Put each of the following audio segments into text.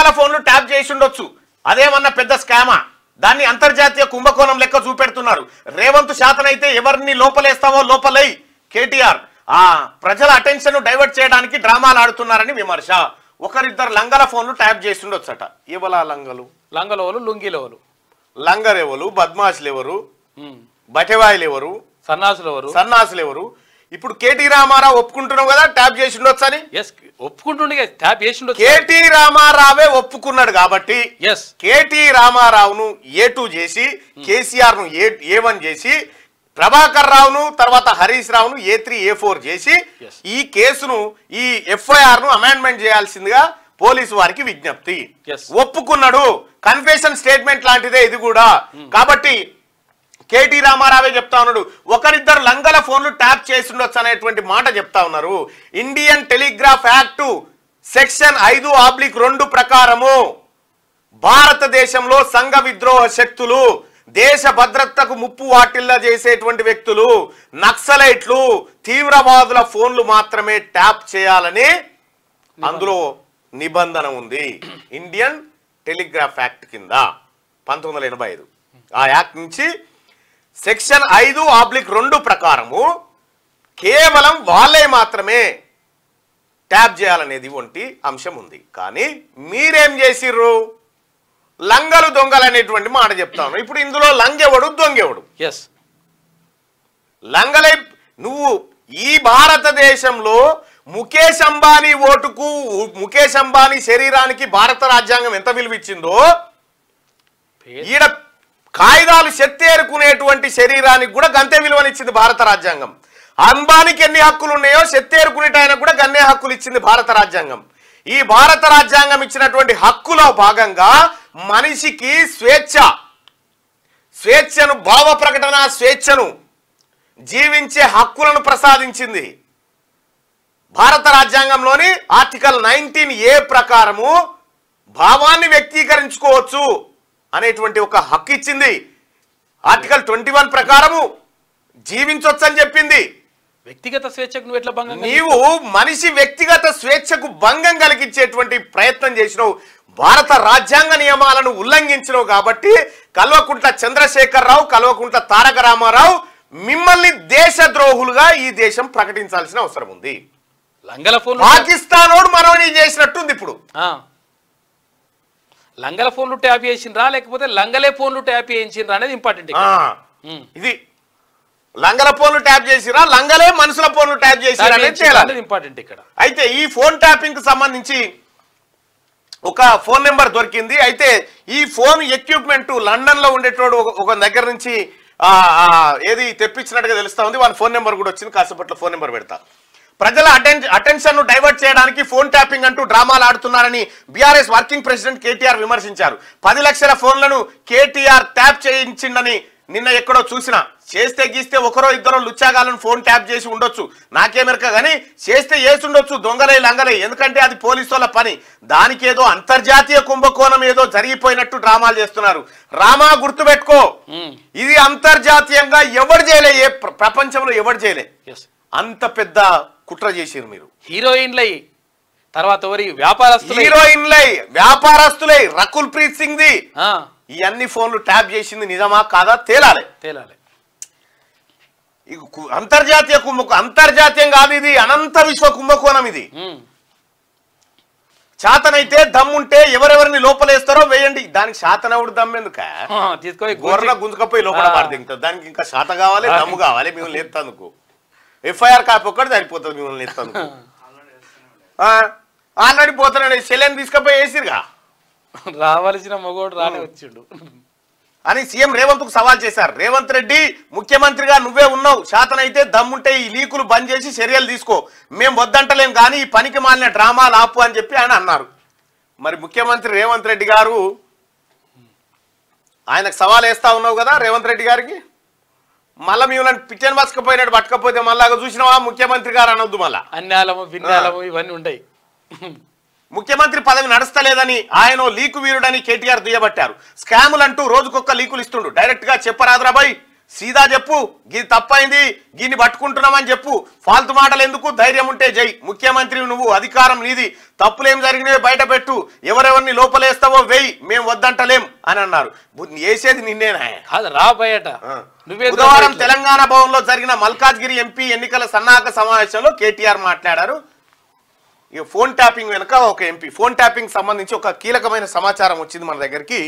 లంగల ఫోన్లు ట్యాప్ చేసి ఉండొచ్చు. అదేమన్నా పెద్ద స్కామా? దాన్ని అంతర్జాతీయ కుంభకోణం లెక్క చూపెడుతున్నారు. రేవంత్ శాతనైతే ఎవరిని లోపలేస్తావో లోపలై కేటీఆర్ ప్రజల అటెన్షన్ డైవర్ట్ చేయడానికి డ్రామాలు ఆడుతున్నారని విమర్శ. ఒకరిద్దరు లంగల ఫోన్లు ట్యాప్ చేసి ఉండొచ్చట. ఇవలా లంగలోలు లుంగిలోలు, లంగరెవరు, బద్మాషులు ఎవరు, బటెవాయిలు ఎవరు, సన్నాసులు ఎవరు? ఇప్పుడు కేటీ రామారావు ఒప్పుకుంటున్నావు కదా ట్యాప్ చేసి ఉండొచ్చు అని. ఒప్పుకుంటుండే ట్యాప్ చేసి ఉండొచ్చు. కేటీ రామారావే ఒప్పుకున్నాడు కాబట్టి కేటీ రామారావును A2 చేసి కేసీఆర్ ను A1 చేసి ప్రభాకర్ రావును తర్వాత హరీష్ రావును A3 A4 చేసి ఈ కేసును ఈ FIR ను అమెండ్మెంట్ చేయాల్సిందిగా పోలీసు వారికి విజ్ఞప్తి. ఒప్పుకున్నాడు. కన్ఫెషన్ స్టేట్మెంట్ లాంటిదే ఇది కూడా. కాబట్టి కేటీ రామారావే చెప్తా ఉన్నాడు ఒకరిద్దరు లంగల ఫోన్లు ట్యాప్ చేసి ఉండొచ్చు అనేటువంటి మాట చెప్తా ఉన్నారు. ఇండియన్ టెలిగ్రాఫ్ యాక్ట్ సెక్షన్ 5/2 ప్రకారము భారతదేశంలో సంఘ విద్రోహ శక్తులు, దేశ భద్రతకు ముప్పు వాటిల్లా చేసేటువంటి వ్యక్తులు, నక్సలైట్లు, తీవ్రవాదుల ఫోన్లు మాత్రమే ట్యాప్ చేయాలని అందులో నిబంధన ఉంది. ఇండియన్ టెలిగ్రాఫ్ యాక్ట్ కింద 1985 ఆ యాక్ట్ నుంచి సెక్షన్ 5/2 ప్రకారము కేవలం వాళ్ళే మాత్రమే ట్యాప్ చేయాలనేది వంటి అంశం ఉంది. కానీ మీరేం చేసిర్రు? లంగలు దొంగలు అనేటువంటి మాట చెప్తాను. ఇప్పుడు ఇందులో లంగెవడు దొంగెవడు? లంగలై నువ్వు ఈ భారతదేశంలో ముఖేష్ అంబానీ ఓటుకు, ముఖేష్ అంబానీ శరీరానికి భారత రాజ్యాంగం ఎంత విలువిచ్చిందో ఈడ కాయిదాలు చెత్తేరుకునేటువంటి శరీరానికి కూడా గంతే విలువనిచ్చింది భారత రాజ్యాంగం. అంబానీకి ఎన్ని హక్కులు ఉన్నాయో చెత్తేరుకునేటాయనకు కూడా గన్నే హక్కులు ఇచ్చింది భారత రాజ్యాంగం. ఈ భారత రాజ్యాంగం ఇచ్చినటువంటి హక్కులో భాగంగా మనిషికి స్వేచ్ఛను, భావ ప్రకటన స్వేచ్ఛను, జీవించే హక్కులను ప్రసాదించింది. భారత రాజ్యాంగంలోని ఆర్టికల్ 19A ప్రకారము భావాన్ని వ్యక్తీకరించుకోవచ్చు అనేటువంటి ఒక హక్కు ఇచ్చింది. ఆర్టికల్ 21 ప్రకారము జీవించవచ్చు అని చెప్పింది. వ్యక్తిగత స్వేచ్ఛకు నువ్వు ఎట్లా భంగం? నీవు మనిషి వ్యక్తిగత స్వేచ్ఛకు భంగం కలిగించేటువంటి ప్రయత్నం చేసినావు. భారత రాజ్యాంగ నియమాలను ఉల్లంఘించినావు. కాబట్టి కల్వకుంట్ల చంద్రశేఖరరావు, కల్వకుంట్ల తారక రామారావు మిమ్మల్ని దేశద్రోహులుగా ఈ దేశం ప్రకటించాల్సిన అవసరం ఉంది. లంగల ఫోన్ పాకిస్తానోడు మనోని చేసినట్టుంది. ఇప్పుడు లంగల ఫోన్లు ట్యాప్ చేసిండ్రా లేకపోతే లంగలే ఫోన్లు ట్యాప్ చేయించిండ్రా అనేది ఇంపార్టెంట్. ఇది లంగల ఫోన్లు ట్యాప్ చేసిరా, లంగలే మనుషుల ఫోన్లు ట్యాప్ చేసిరా అనేది ఇంపార్టెంట్ ఇక్కడ. అయితే ఈ ఫోన్ ట్యాపింగ్ కు సంబంధించి ఒక ఫోన్ నెంబర్ దొరికింది. అయితే ఈ ఫోన్ ఎక్విప్మెంట్ లండన్ లో ఉండేటోడు ఒక దగ్గర నుంచి ఏది తెప్పించినట్టుగా తెలుస్తా ఉంది. వాళ్ళ ఫోన్ నెంబర్ కూడా వచ్చింది. కాసేపట్లో ఫోన్ నెంబర్ పెడతా. ప్రజల అటెన్షన్ ను డైవర్ట్ చేయడానికి ఫోన్ ట్యాపింగ్ అంటూ డ్రామాలు ఆడుతున్నారని బీఆర్ఎస్ వర్కింగ్ ప్రెసిడెంట్ కేటీఆర్ విమర్శించారు. 10 లక్షల ఫోన్లను కేటీఆర్ ట్యాప్ చేయించిండని నిన్న ఎక్కడో చూసినా. చేస్తే గీస్తే ఒకరో ఇద్దరో లుచ్చాగాలను ఫోన్ ట్యాప్ చేసి ఉండొచ్చు, నాకేమెరక కానీ చేస్తే చేసి ఉండొచ్చు దొంగలై లంగలై. ఎందుకంటే అది పోలీసు వాళ్ళ పని. దానికి ఏదో అంతర్జాతీయ కుంభకోణం ఏదో జరిగిపోయినట్టు డ్రామాలు చేస్తున్నారు. రామా గుర్తుపెట్టుకో, ఇది అంతర్జాతీయంగా ఎవరు చేయలే, ఏ ప్రపంచంలో ఎవరు చేయలే. అంత పెద్ద కుట్ర చేసిరు మీరు. హీరోయిన్లై తర్వాత వ్యాపారస్తులై రకుల్ ప్రీత్ సింగ్ ది ఈ అన్ని ఫోన్లు ట్యాప్ చేసింది నిజమా కాదా తేలాలి. అంతర్జాతీయ అంతర్జాతీయం కాదు, ఇది అనంత విశ్వ కుంభకోణం. ఇది శాతనైతే దమ్ముంటే ఎవరెవరిని లోపలేస్తారో వేయండి. దానికి శాతనవుడు దమ్ము ఎందుక? తీసుకొని గోరగా గుంజుకపోయి లోపల పడదింటారు. దానికి ఇంకా శాత కావాలి, దమ్ము కావాలి. మిమ్మల్ని ఎత్తందుకు FIR కాపీ ఒక్కటి సరిపోతుంది. మిమ్మల్ని ఎత్తందుకు ఆల్రెడీ పోతున్నాడు. సెలెన్ తీసుకపోయి వేసిరుగా, రావాల్సిన మగోడు రానే వచ్చిండు అని సీఎం రేవంత్ కు సవాల్ చేశారు. రేవంత్ రెడ్డి ముఖ్యమంత్రిగా నువ్వే ఉన్నావు, శాతనైతే దమ్ముంటే ఈ లీకులు బంద్ చేసి చర్యలు తీసుకో, మేము వద్దంటలేం కానీ ఈ పనికి మాలిన డ్రామాలు ఆపు అని చెప్పి ఆయన అన్నారు. మరి ముఖ్యమంత్రి రేవంత్ రెడ్డి గారు ఆయనకు సవాల్ వేస్తా ఉన్నావు కదా రేవంత్ రెడ్డి గారికి. మళ్ళీ మిమ్మల్ని పిచ్చని బతకపోయినట్టు పట్టకపోతే మళ్ళా చూసినావా ముఖ్యమంత్రి గారు అనొద్దు. మళ్ళా అన్యాలము భిన్నాలము ఇవన్నీ ఉంటాయి. ముఖ్యమంత్రి పదవి నడుస్తలేదని ఆయన లీకు వీరుడని కేటీఆర్ దుయ్యబట్టారు. స్కాములు అంటూ రోజుకొక్క లీకులు ఇస్తుండు. డైరెక్ట్ గా చెప్పరాదురాబాయ్, సీదా చెప్పు, గీ తప్పైంది, గీని పట్టుకుంటున్నామని చెప్పు. ఫాల్తు మాటలు ఎందుకు? ధైర్యం ఉంటే జై. ముఖ్యమంత్రి నువ్వు, అధికారం నీది, తప్పులేం జరిగినవి బయట పెట్టు, ఎవరెవరిని లోపలేస్తావో వెయ్యి, మేము వద్దంటలేం అని అన్నారు. వేసేది నిన్నేనా? రా బయట. బుధవారం తెలంగాణ భవన్ లో జరిగిన మల్కాజ్గిరి ఎంపీ ఎన్నికల సన్నాహక సమావేశంలో కేటీఆర్ మాట్లాడారు. ఇక ఫోన్ ట్యాపింగ్ వెనుక ఒక ఎంపీ, ఫోన్ ట్యాపింగ్ సంబంధించి ఒక కీలకమైన సమాచారం వచ్చింది మన దగ్గరికి.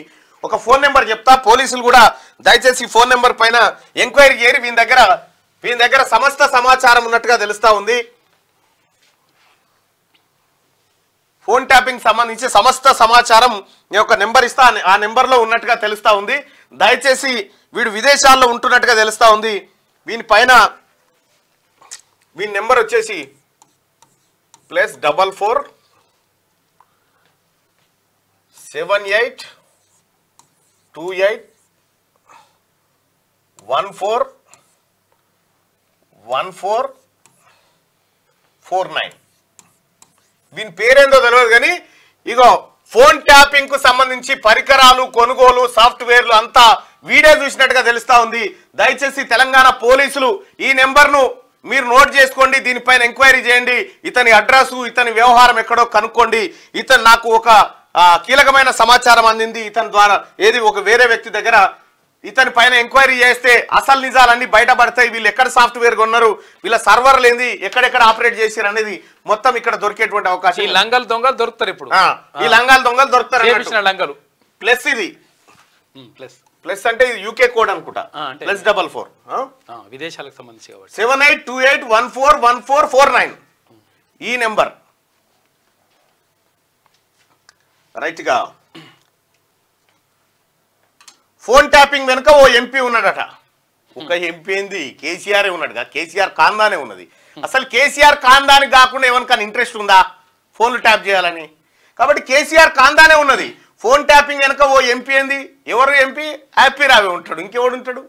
ఒక ఫోన్ నెంబర్ చెప్తా, పోలీసులు కూడా దయచేసి ఫోన్ నెంబర్ పైన ఎంక్వైరీ చేయరు. వీని దగ్గర సమస్త సమాచారం ఉన్నట్టుగా తెలుస్తా ఉంది. ఫోన్ ట్యాపింగ్ సంబంధించి సమస్త సమాచారం నేను ఒక నెంబర్ ఇస్తా, ఆ నెంబర్లో ఉన్నట్టుగా తెలుస్తా ఉంది. దయచేసి వీడు విదేశాల్లో ఉంటున్నట్టుగా తెలుస్తా ఉంది. వీని నెంబర్ వచ్చేసి +44 78 28 14 14 49. వీని పేరేందో తెలియదు కానీ ఇగో ఫోన్ ట్యాపింగ్ కు సంబంధించి పరికరాలు, కొనుగోలు, సాఫ్ట్వేర్లు అంతా వీడియో చూసినట్టుగా తెలుస్తా ఉంది. దయచేసి తెలంగాణ పోలీసులు ఈ నెంబర్ను మీరు నోట్ చేసుకోండి, దీనిపైన ఎంక్వైరీ చేయండి. ఇతని అడ్రస్, ఇతని వ్యవహారం ఎక్కడో కనుక్కోండి. ఇతను నాకు ఒక కీలకమైన సమాచారం అందింది, ఇతని ద్వారా ఏది ఒక వేరే వ్యక్తి దగ్గర, ఇతని పైన ఎంక్వైరీ చేస్తే అసలు నిజాలన్నీ బయటపడతాయి. వీళ్ళు ఎక్కడ సాఫ్ట్వేర్ కొన్నారు, వీళ్ళ సర్వర్లు ఏంది, ఎక్కడెక్కడ ఆపరేట్ చేశారు అనేది మొత్తం ఇక్కడ దొరికేటువంటి అవకాశం. ఈ లంగల్ దొంగలు దొరుకుతారు ఇప్పుడు, ఈ లంగాలు దొంగలు దొరుకుతారు. లంగలు ప్లస్ ఇది ప్లస్ అంటే ఇది యూకే కోడ్ అనుకుంటా. +44 విదేశాలకు సంబంధించి కాబట్టి 7828141449 ఈ నెంబర్ రైట్ గా. ఫోన్ ట్యాపింగ్ వెనుక ఓ ఎంపీ ఉన్నాడట. ఒక ఎంపీ ఏంది, కేసీఆర్ ఉన్నాడుగా, కేసీఆర్ కాందానే ఉన్నది. అసలు కేసీఆర్ కాందానికి కాకుండా ఎవరికైనా ఇంట్రెస్ట్ ఉందా ఫోన్లు ట్యాప్ చేయాలని? కాబట్టి కేసీఆర్ కాందానే ఉన్నది. ఫోన్ ట్యాపింగ్ వెనుక ఓ ఎంపీ ఏంది, ఎవరు ఎంపీ? హ్యాపీ రావే ఉంటాడు, ఇంకెవడు ఉంటాడు?